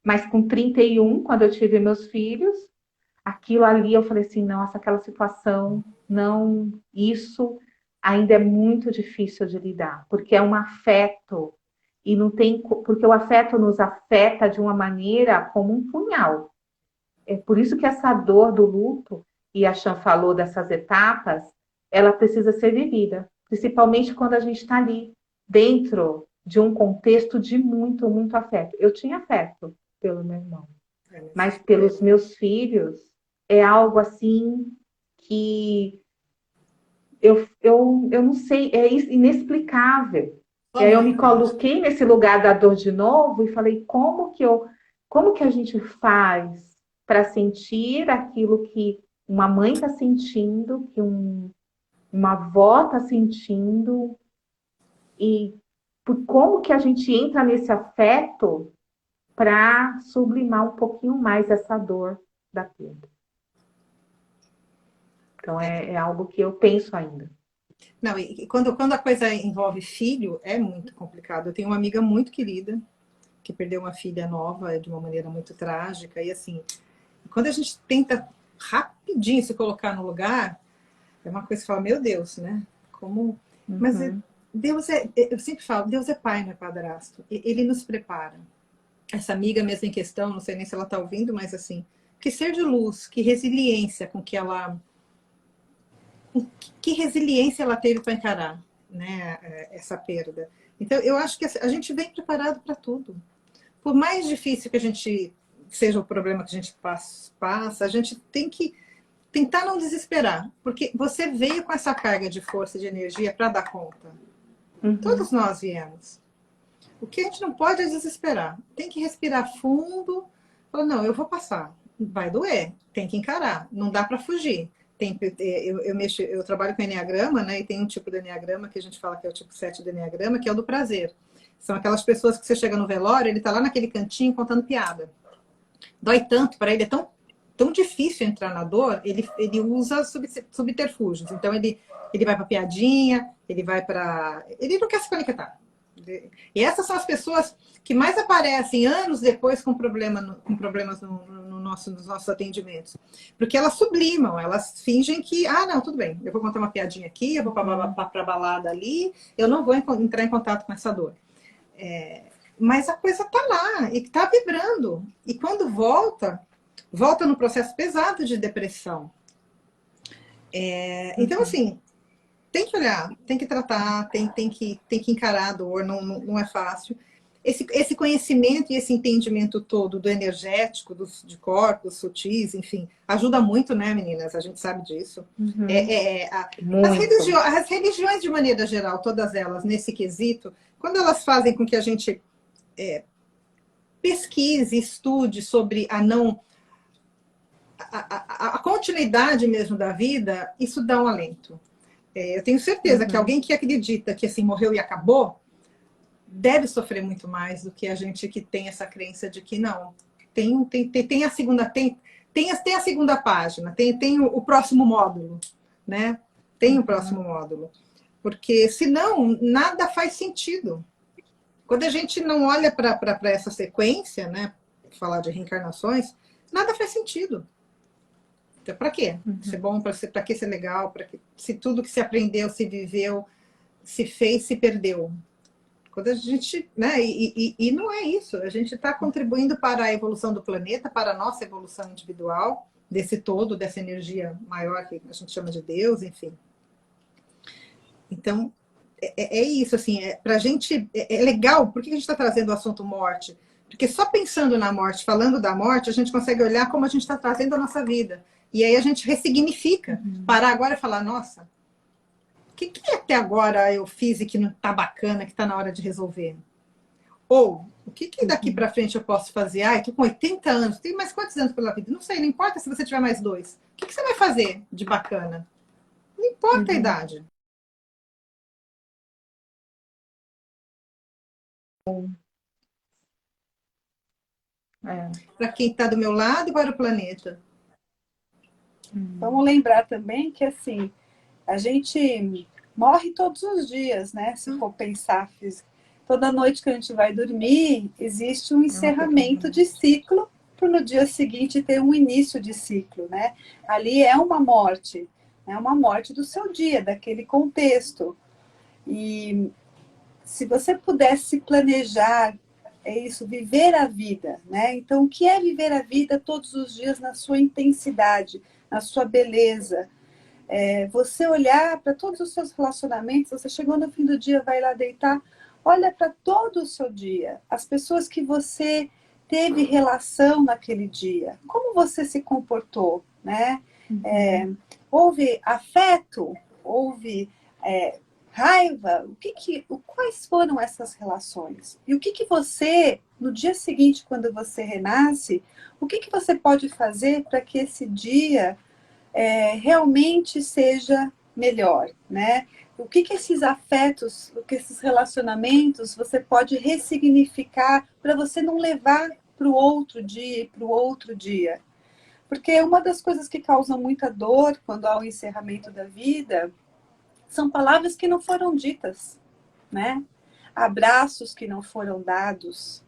mas com 31, quando eu tive meus filhos, aquilo ali eu falei assim, nossa, aquela situação, não, isso ainda é muito difícil de lidar, porque é um afeto e não tem, porque o afeto nos afeta de uma maneira como um punhal. É por isso que essa dor do luto, e a Chan falou dessas etapas, ela precisa ser vivida, principalmente quando a gente está ali, dentro de um contexto de muito, muito afeto. Eu tinha afeto pelo meu irmão, mas pelos meus filhos é algo assim que eu não sei, é inexplicável. E aí eu me coloquei nesse lugar da dor de novo e falei, como que a gente faz para sentir aquilo que uma mãe está sentindo, que uma avó está sentindo, e como que a gente entra nesse afeto para sublimar um pouquinho mais essa dor da perda. Então é algo que eu penso ainda. Não, e quando a coisa envolve filho, é muito complicado. Eu tenho uma amiga muito querida que perdeu uma filha nova de uma maneira muito trágica. E assim, quando a gente tenta rapidinho se colocar no lugar, é uma coisa que fala, meu Deus, né? Como... Mas Deus eu sempre falo, Deus é pai, não é padrasto. Ele nos prepara. Essa amiga mesmo em questão, não sei nem se ela está ouvindo, mas assim, que ser de luz, que resiliência com que ela... Que resiliência ela teve para encarar, né, essa perda. Então, eu acho que a gente vem preparado para tudo. Por mais difícil que a gente seja o problema que a gente passa, a gente tem que tentar não desesperar, porque você veio com essa carga de força e de energia para dar conta. Todos nós viemos. O que a gente não pode é desesperar. Tem que respirar fundo. Falar, não, eu vou passar. Vai doer. Tem que encarar. Não dá para fugir. Eu trabalho com Enneagrama, né? E tem um tipo de Enneagrama que a gente fala que é o tipo 7 do Enneagrama, que é o do prazer. São aquelas pessoas que você chega no velório, ele está lá naquele cantinho contando piada. Dói tanto, para ele é tão difícil entrar na dor, ele usa subterfúgios. Então ele vai para piadinha, ele não quer se conectar. E essas são as pessoas que mais aparecem anos depois com problemas nos nossos atendimentos. Porque elas sublimam, elas fingem que, não, tudo bem, eu vou contar uma piadinha aqui, eu vou para a balada ali, eu não vou entrar em contato com essa dor. Mas a coisa está lá, e está vibrando. E quando volta no processo pesado de depressão. Então, assim, tem que olhar, tem que tratar, tem que encarar a dor, não é fácil. Esse conhecimento e esse entendimento todo do energético, de corpos sutis, enfim, ajuda muito, né, meninas? A gente sabe disso. As religiões, de maneira geral, todas elas, nesse quesito, quando elas fazem com que a gente pesquise, estude sobre a continuidade mesmo da vida, isso dá um alento. Eu tenho certeza que alguém que acredita que assim morreu e acabou deve sofrer muito mais do que a gente que tem essa crença de que não. Tem a segunda, tem a segunda página, tem o próximo módulo, né? Tem o próximo módulo. Porque senão nada faz sentido. Quando a gente não olha para essa sequência, né? Falar de reencarnações, nada faz sentido. Então, para quê? Ser bom, para que ser legal, para que se tudo que se aprendeu, se viveu, se fez, se perdeu. Quando a gente, né? E não é isso. A gente está contribuindo para a evolução do planeta, para a nossa evolução individual, desse todo, dessa energia maior que a gente chama de Deus, enfim. Então, é isso, assim, para a gente é legal. Por que a gente está trazendo o assunto morte? Porque só pensando na morte, falando da morte, a gente consegue olhar como a gente está trazendo a nossa vida. E aí a gente ressignifica. Parar agora e falar, nossa, o que até agora eu fiz e que não está bacana, que está na hora de resolver? Ou, o que daqui para frente eu posso fazer? Ah, estou com 80 anos, tenho mais quantos anos pela vida? Não sei, não importa se você tiver mais 2. O que você vai fazer de bacana? Não importa a idade. Para quem está do meu lado e para o planeta. Vamos lembrar também que, assim, a gente morre todos os dias, né? Se for pensar, toda noite que a gente vai dormir, existe um encerramento de ciclo para no dia seguinte ter um início de ciclo, né? Ali é uma morte do seu dia, daquele contexto. E se você pudesse planejar, é isso, viver a vida, né? Então, o que é viver a vida todos os dias na sua intensidade, na sua beleza? Você olhar para todos os seus relacionamentos, você chegou no fim do dia, vai lá deitar, olha para todo o seu dia, as pessoas que você teve relação naquele dia, como você se comportou, né? Houve afeto, houve raiva, quais foram essas relações? E o que você, no dia seguinte, quando você renasce, o que você pode fazer para que esse dia realmente seja melhor, né? O que esses afetos, o que esses relacionamentos você pode ressignificar para você não levar para o outro dia e para o outro dia? Porque uma das coisas que causa muita dor quando há o encerramento da vida são palavras que não foram ditas, né? Abraços que não foram dados,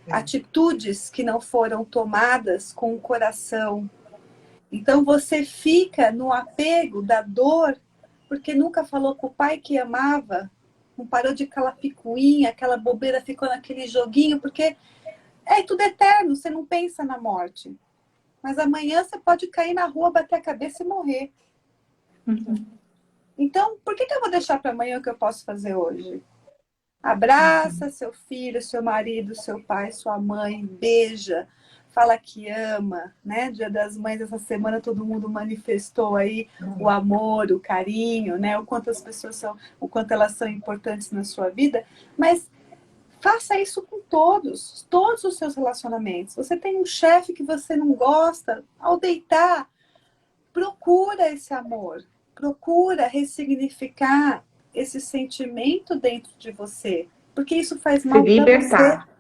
atitudes que não foram tomadas com o coração. Então você fica no apego da dor, porque nunca falou com o pai que amava, não parou de aquela picuinha, aquela bobeira, ficou naquele joguinho, porque tudo eterno, você não pensa na morte. Mas amanhã você pode cair na rua, bater a cabeça e morrer. Então, por que eu vou deixar para amanhã o que eu posso fazer hoje? Abraça seu filho, seu marido, seu pai, sua mãe, beija, fala que ama, né? Dia das Mães, essa semana todo mundo manifestou aí o amor, o carinho, né? O quanto as pessoas são, o quanto elas são importantes na sua vida, mas faça isso com todos os seus relacionamentos. Você tem um chefe que você não gosta, ao deitar, procura esse amor, procura ressignificar esse sentimento dentro de você, porque isso faz mal para você.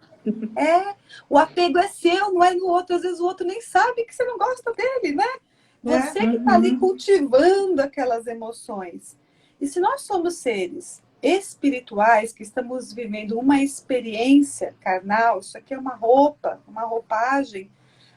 O apego é seu, não é no outro. Às vezes o outro nem sabe que você não gosta dele, né? Você que está ali cultivando aquelas emoções. E se nós somos seres espirituais, que estamos vivendo uma experiência carnal, isso aqui é uma roupa, uma roupagem,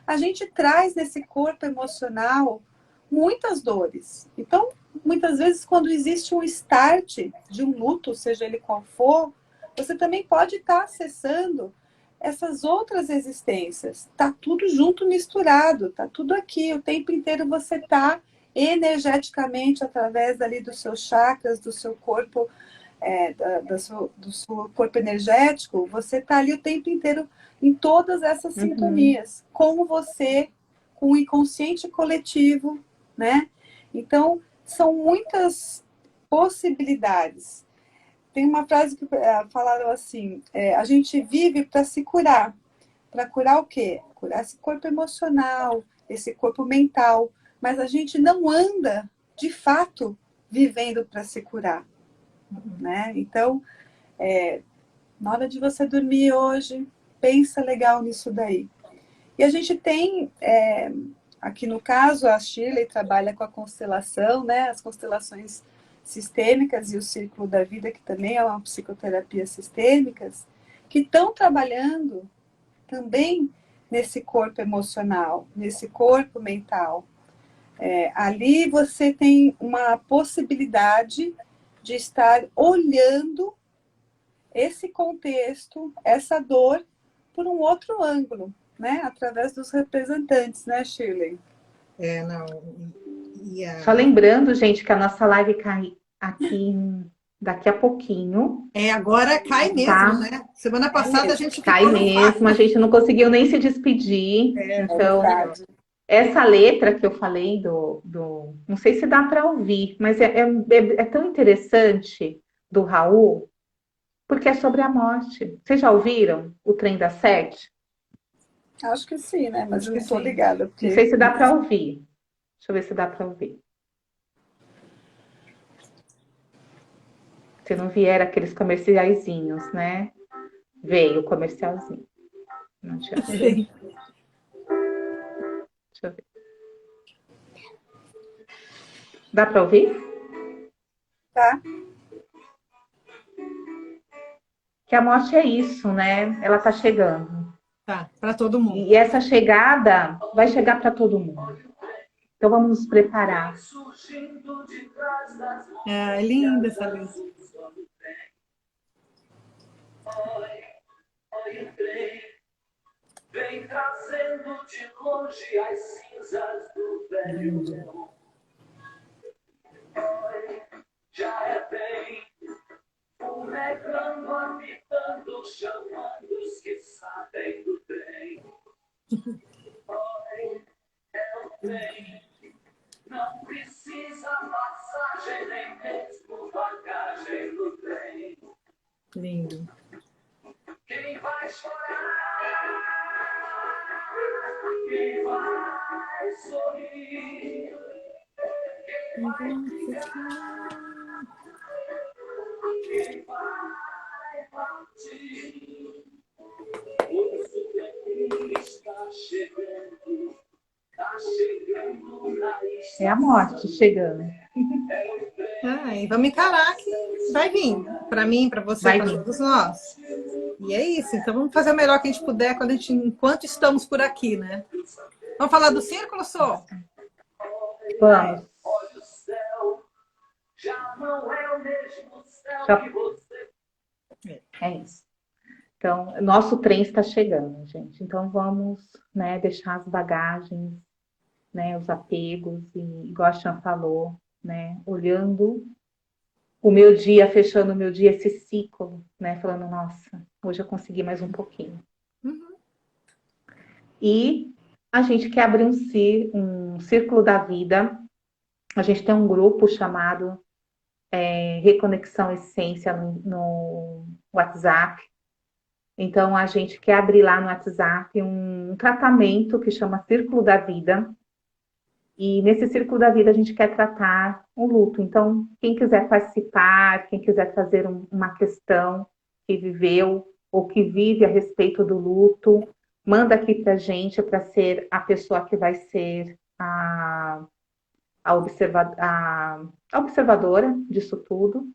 a gente traz nesse corpo emocional muitas dores. Então, muitas vezes, quando existe um start de um luto, seja ele qual for, você também pode estar acessando essas outras existências. Tá tudo junto, misturado, tá tudo aqui. O tempo inteiro você tá energeticamente, através ali dos seus chakras, do seu corpo, do seu corpo energético, você tá ali o tempo inteiro em todas essas sintonias, com você, com o inconsciente coletivo, né? Então, são muitas possibilidades. Tem uma frase que falaram assim, a gente vive para se curar. Para curar o quê? Curar esse corpo emocional, esse corpo mental. Mas a gente não anda, de fato, vivendo para se curar. Né? Então, na hora de você dormir hoje, pensa legal nisso daí. E a gente tem, aqui no caso, a Shirley trabalha com a constelação, né? As constelações sistêmicas e o círculo da vida, que também é uma psicoterapia sistêmicas, que estão trabalhando também nesse corpo emocional, nesse corpo mental. Ali você tem uma possibilidade de estar olhando esse contexto, essa dor, por um outro ângulo, né? Através dos representantes, né, Shirley? Não. Só lembrando, gente, que a nossa live cai aqui daqui a pouquinho. Agora cai mesmo, tá? né? Semana passada a gente cai ficou no mesmo, vácuo. a gente não conseguiu nem se despedir. Então, essa letra que eu falei não sei se dá para ouvir, mas é tão interessante do Raul, porque é sobre a morte. Vocês já ouviram o Trem das Sete? Acho que sim, né? Mas eu não estou ligada. Porque... Não sei se dá para ouvir. Deixa eu ver se dá para ouvir. Se não vier aqueles comerciaizinhos, né? Veio o comercialzinho. Não tinha. Deixa eu ver. Dá para ouvir? Tá. Que a morte é isso, né? Ela tá chegando. Tá, para todo mundo. E essa chegada vai chegar para todo mundo. Então vamos nos preparar. É linda essa letra. Vem trazendo de longe as cinzas do velho. Já é bem, fumegando, apitando, chamando os que sabem do trem. É o trem, não precisa passagem, nem mesmo bagagem no trem. Lindo. Quem vai chorar? Quem vai sorrir? Quem vai ficar? Quem vai partir? O trem está chegando na estrada. É a morte chegando. E vamos encarar que vai vir. Para mim, para você, para todos nós. E é isso. Então vamos fazer o melhor que a gente puder enquanto estamos por aqui, né? Vamos falar do círculo, Sô? Vamos. Olha o céu, já não é o mesmo céu que você. É isso. Então, nosso trem está chegando, gente. Então vamos, né, deixar as bagagens, né, os apegos, e igual a Chan falou, né, olhando o meu dia, fechando o meu dia, esse ciclo, né, falando, nossa, hoje eu consegui mais um pouquinho. E a gente quer abrir um círculo da vida. A gente tem um grupo chamado Reconexão Essência no WhatsApp. Então, a gente quer abrir lá no WhatsApp um tratamento que chama Círculo da Vida. E nesse Círculo da Vida a gente quer tratar o luto. Então, quem quiser participar, quem quiser fazer uma questão que viveu ou que vive a respeito do luto, manda aqui para a gente para ser a pessoa que vai ser a observadora disso tudo.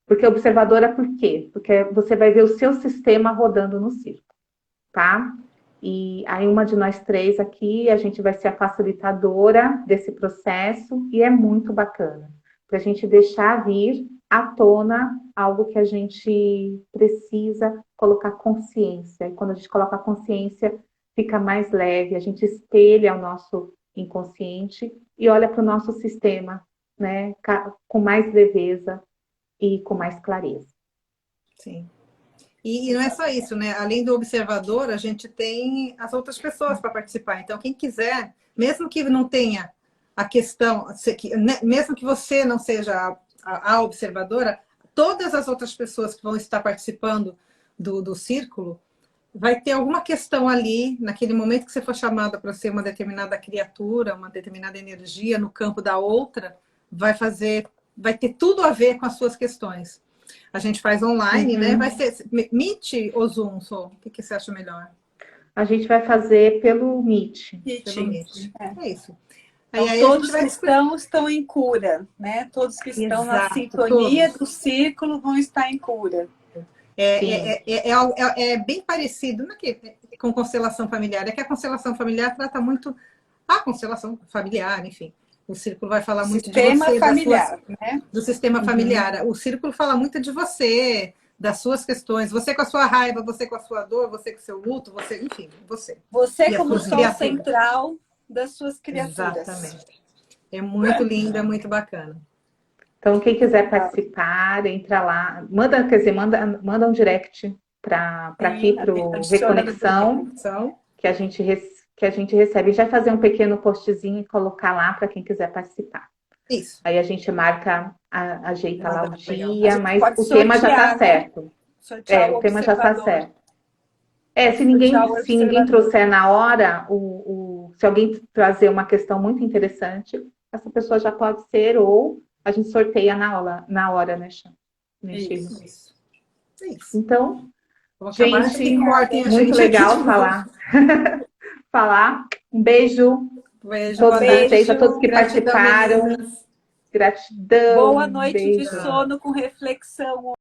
Porque observadora por quê? Porque você vai ver o seu sistema rodando no círculo, tá? E aí uma de nós três aqui, a gente vai ser a facilitadora desse processo e é muito bacana. Para a gente deixar vir à tona algo que a gente precisa colocar consciência. E quando a gente coloca consciência, fica mais leve, a gente espelha o nosso inconsciente e olha para o nosso sistema, né? Com mais leveza e com mais clareza. Sim. E não é só isso, né? Além do observador, a gente tem as outras pessoas para participar. Então, quem quiser, mesmo que não tenha a questão, mesmo que você não seja a observadora, todas as outras pessoas que vão estar participando do círculo, vai ter alguma questão ali, naquele momento que você for chamada para ser uma determinada criatura, uma determinada energia no campo da outra, vai ter tudo a ver com as suas questões. A gente faz online, né? Vai ser Meet ou Zoom, Sô? O que você acha melhor? a gente vai fazer pelo Meet. Pelo Meet. É isso. Então, Aí todos a gente os cristãos estão em cura, né? Todos que estão na Exato, sintonia todos. do círculo vão estar em cura. É bem parecido com constelação familiar. É que a constelação familiar trata muito a constelação familiar, enfim. O círculo vai falar muito de Sistema você, familiar, né? do sistema familiar. O círculo fala muito de você, das suas questões. Você com a sua raiva, você com a sua dor, você com o seu luto, você, enfim, você. Você E as como suas sol criaturas. central das suas criaturas. Exatamente. É muito lindo, é muito bacana. Então, quem quiser participar, entra lá. Manda um direct para aqui, para o Reconexão, que a gente recebe. A gente vai fazer um pequeno postzinho e colocar lá para quem quiser participar. Isso. Aí a gente marca, ajeita lá o Legal. dia, mas pode o tema já está sortear, né? certo. Sortear O tema já está observador. certo. Se ninguém trouxer na hora, se alguém trazer uma questão muito interessante, essa pessoa já pode ser, ou a gente sorteia na hora, né, Chan? Isso. Então, Gente, muito legal falar. Um beijo. Beijo, a todos vocês, a todos que participaram. Meninas. Gratidão. Boa noite de sono com reflexão.